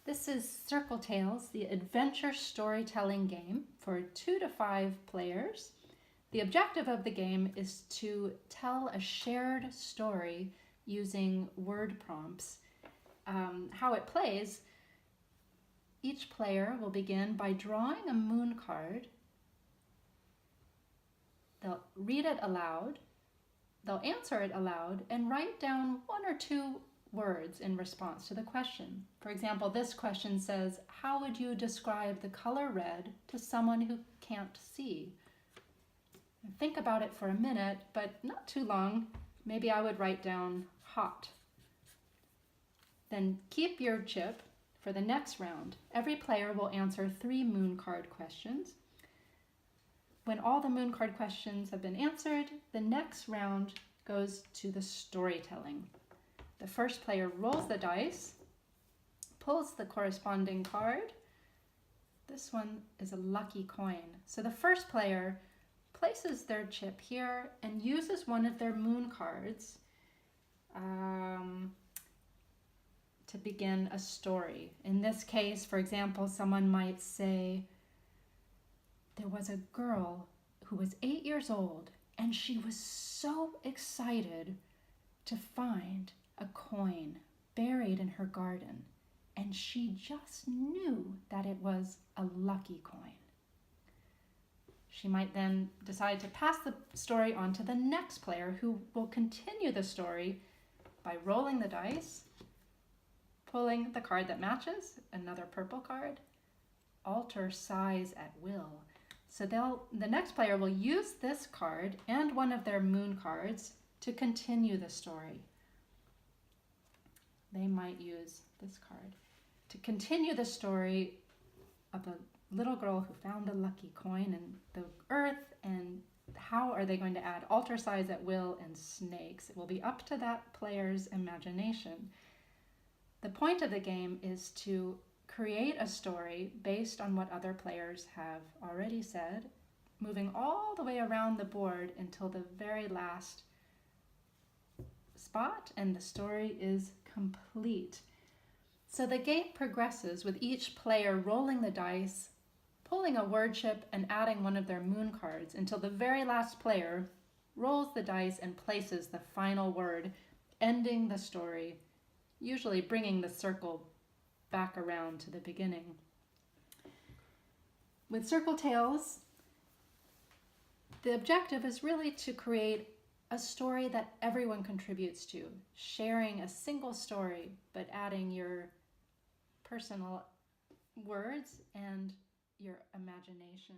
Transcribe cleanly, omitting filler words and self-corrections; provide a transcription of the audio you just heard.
This is CircleTales, the adventure storytelling game for 2 to 5 players. The objective of the game is to tell a shared story using word prompts. How it plays, each player will begin by drawing a moon card. They'll read it aloud, they'll answer it aloud, and write down 1 or 2 words in response to the question. For example, this question says, how would you describe the color red to someone who can't see? Think about it for a minute, but not too long. Maybe I would write down hot. Then keep your chip for the next round. Every player will answer 3 moon card questions. When all the moon card questions have been answered, the next round goes to the storytelling. The first player rolls the dice, pulls the corresponding card. This one is a lucky coin. So the first player places their chip here and uses one of their moon cards to begin a story. In this case, for example, someone might say, there was a girl who was 8 years old and she was so excited to find a coin buried in her garden, and she just knew that it was a lucky coin. She might then decide to pass the story on to the next player, who will continue the story by rolling the dice, pulling the card that matches, another purple card, alter size at will. So the next player will use this card and one of their moon cards to continue the story. They might use this card to continue the story of the little girl who found a lucky coin in the earth, and how are they going to add alter size at will and snakes. It will be up to that player's imagination. The point of the game is to create a story based on what other players have already said, moving all the way around the board until the very last spot, and the story is complete. So the game progresses with each player rolling the dice, pulling a word chip, and adding one of their moon cards until the very last player rolls the dice and places the final word, ending the story, usually bringing the circle back around to the beginning. With CircleTales, the objective is really to create a story that everyone contributes to, sharing a single story, but adding your personal words and your imagination.